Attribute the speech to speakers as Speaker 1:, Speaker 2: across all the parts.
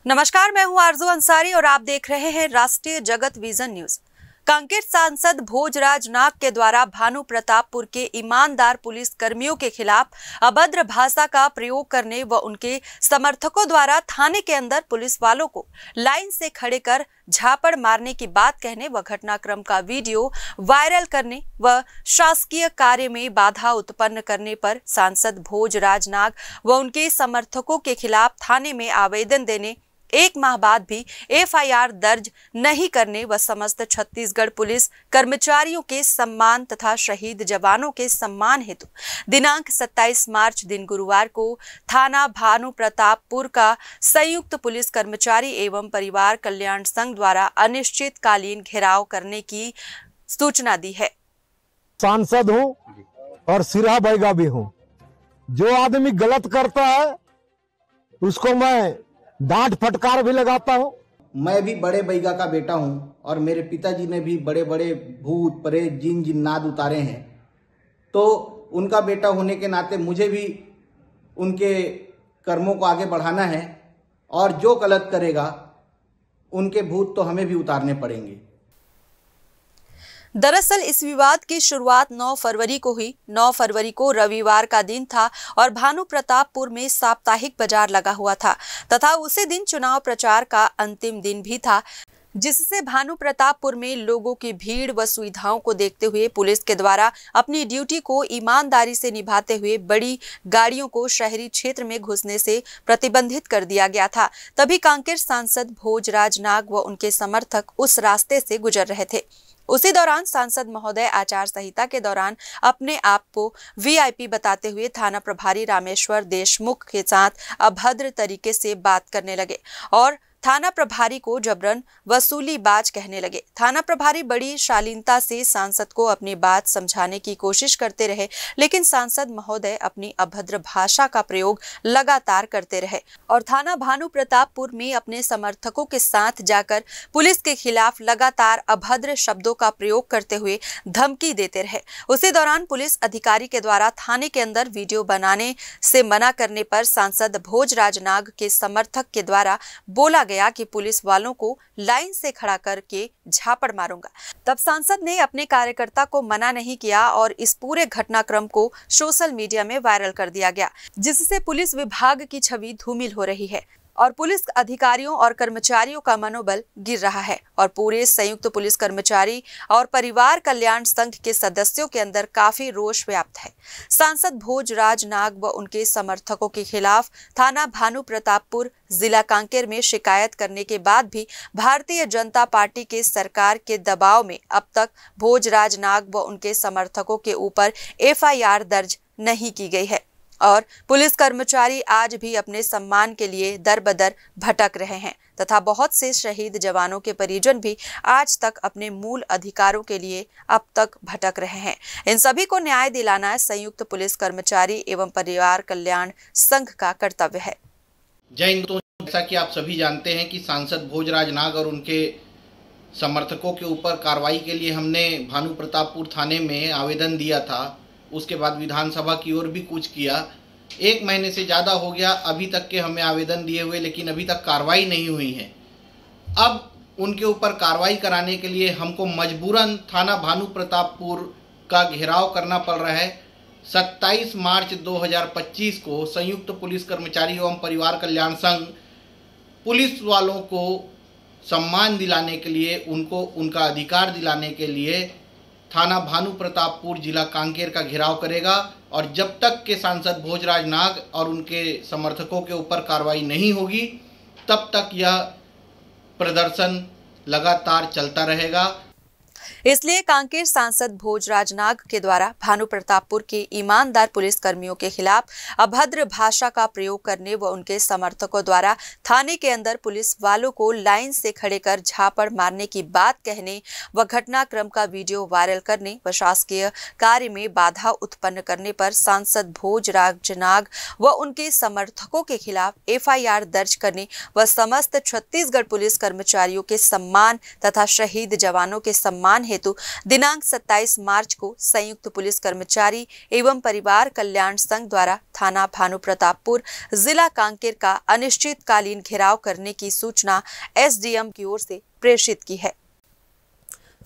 Speaker 1: नमस्कार, मैं हूं आरजू अंसारी और आप देख रहे हैं राष्ट्रीय जगत विजन न्यूज। कांकेर सांसद भोजराज नाग के द्वारा भानु प्रतापपुर के ईमानदार पुलिस कर्मियों के खिलाफ अभद्र भाषा का प्रयोग करने व उनके समर्थकों द्वारा थाने के अंदर पुलिस वालों को लाइन से खड़े कर झापड़ मारने की बात कहने व घटनाक्रम का वीडियो वायरल करने व शासकीय कार्य में बाधा उत्पन्न करने पर सांसद भोजराज नाग व उनके समर्थकों के खिलाफ थाने में आवेदन देने 1 माह बाद भी एफआईआर दर्ज नहीं करने व समस्त छत्तीसगढ़ पुलिस कर्मचारियों के सम्मान तथा शहीद जवानों के सम्मान हेतु दिनांक 27 मार्च दिन गुरुवार को थाना भानु प्रतापपुर का संयुक्त पुलिस कर्मचारी एवं परिवार कल्याण संघ द्वारा अनिश्चितकालीन घेराव करने की सूचना दी है।
Speaker 2: सांसद हूँ और सिरा बैगा भी हूँ। जो आदमी गलत करता है उसको मैं डांट फटकार भी लगाता हूँ।
Speaker 3: मैं भी बड़े बैगा का बेटा हूँ और मेरे पिताजी ने भी बड़े बड़े भूत प्रेत जिन जिन्नात उतारे हैं, तो उनका बेटा होने के नाते मुझे भी उनके कर्मों को आगे बढ़ाना है और जो गलत करेगा उनके भूत तो हमें भी उतारने पड़ेंगे।
Speaker 1: दरअसल इस विवाद की शुरुआत 9 फरवरी को हुई। 9 फरवरी को रविवार का दिन था और भानु प्रतापपुर में साप्ताहिक बाजार लगा हुआ था तथा उसी दिन चुनाव प्रचार का अंतिम दिन भी था, जिससे भानु प्रतापपुर में लोगों की भीड़ व सुविधाओं को देखते हुए पुलिस के द्वारा अपनी ड्यूटी को ईमानदारी से निभाते हुए बड़ी गाड़ियों को शहरी क्षेत्र में घुसने से प्रतिबंधित कर दिया गया था। तभी कांकेर सांसद भोजराज नाग व उनके समर्थक उस रास्ते से गुजर रहे थे। उसी दौरान सांसद महोदय आचार संहिता के दौरान अपने आप को वीआईपी बताते हुए थाना प्रभारी रामेश्वर देशमुख के साथ अभद्र तरीके से बात करने लगे और थाना प्रभारी को जबरन वसूलीबाज कहने लगे। थाना प्रभारी बड़ी शालीनता से सांसद को अपनी बात समझाने की कोशिश करते रहे, लेकिन सांसद महोदय अपनी अभद्र भाषा का प्रयोग लगातार करते रहे और थाना भानु प्रतापपुर में अपने समर्थकों के साथ जाकर पुलिस के खिलाफ लगातार अभद्र शब्दों का प्रयोग करते हुए धमकी देते रहे। उसी दौरान पुलिस अधिकारी के द्वारा थाने के अंदर वीडियो बनाने से मना करने पर सांसद भोजराज नाग के समर्थक के द्वारा बोला गया कि पुलिस वालों को लाइन से खड़ा करके झापड़ मारूंगा। तब सांसद ने अपने कार्यकर्ता को मना नहीं किया और इस पूरे घटनाक्रम को सोशल मीडिया में वायरल कर दिया गया, जिससे पुलिस विभाग की छवि धूमिल हो रही है और पुलिस अधिकारियों और कर्मचारियों का मनोबल गिर रहा है और पूरे संयुक्त पुलिस कर्मचारी और परिवार कल्याण संघ के सदस्यों के अंदर काफी रोष व्याप्त है। सांसद भोजराज नाग व उनके समर्थकों के खिलाफ थाना भानु प्रतापपुर जिला कांकेर में शिकायत करने के बाद भी भारतीय जनता पार्टी के सरकार के दबाव में अब तक भोजराज नाग व उनके समर्थकों के ऊपर एफआईआर दर्ज नहीं की गई है और पुलिस कर्मचारी आज भी अपने सम्मान के लिए दर बदर भटक रहे हैं तथा बहुत से शहीद जवानों के परिजन भी आज तक अपने मूल अधिकारों के लिए अब तक भटक रहे हैं। इन सभी को न्याय दिलाना संयुक्त पुलिस कर्मचारी एवं परिवार कल्याण संघ का कर्तव्य है।
Speaker 3: जय हिंद। तो जैसा कि आप सभी जानते हैं कि सांसद भोजराज नाग और उनके समर्थकों के ऊपर कार्रवाई के लिए हमने भानु प्रतापपुर थाने में आवेदन दिया था। उसके बाद विधानसभा की ओर भी कुछ किया। 1 महीने से ज़्यादा हो गया अभी तक के हमें आवेदन दिए हुए, लेकिन अभी तक कार्रवाई नहीं हुई है। अब उनके ऊपर कार्रवाई कराने के लिए हमको मजबूरन थाना भानु प्रतापपुर का घेराव करना पड़ रहा है। 27 मार्च 2025 को संयुक्त पुलिस कर्मचारी एवं परिवार कल्याण संघ पुलिस वालों को सम्मान दिलाने के लिए, उनको उनका अधिकार दिलाने के लिए थाना भानु प्रतापपुर जिला कांकेर का घेराव करेगा और जब तक के सांसद भोजराज नाग और उनके समर्थकों के ऊपर कार्रवाई नहीं होगी तब तक यह प्रदर्शन लगातार चलता रहेगा।
Speaker 1: इसलिए कांकेर सांसद भोजराज नाग के द्वारा भानु प्रतापपुर के ईमानदार पुलिस कर्मियों के खिलाफ अभद्र भाषा का प्रयोग करने व उनके समर्थकों द्वारा थाने के अंदर पुलिस वालों को लाइन से खड़े कर झापड़ मारने की बात कहने व घटनाक्रम का वीडियो वायरल करने व शासकीय कार्य में बाधा उत्पन्न करने पर सांसद भोजराज नाग व उनके समर्थकों के खिलाफ एफआईआर दर्ज करने व समस्त छत्तीसगढ़ पुलिस कर्मचारियों के सम्मान तथा शहीद जवानों के सम्मान हेतु दिनांक 27 मार्च को संयुक्त पुलिस कर्मचारी एवं परिवार कल्याण संघ द्वारा थाना भानु प्रतापपुर, जिला कांकेर का अनिश्चितकालीन घेराव करने की सूचना एसडीएम की ओर से प्रेषित की है।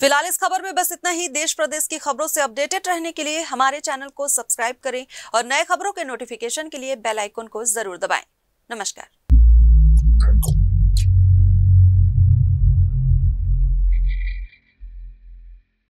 Speaker 1: फिलहाल इस खबर में बस इतना ही। देश प्रदेश की खबरों से अपडेटेड रहने के लिए हमारे चैनल को सब्सक्राइब करें और नए खबरों के नोटिफिकेशन के लिए बेल आइकन को जरूर दबाएं। नमस्कार।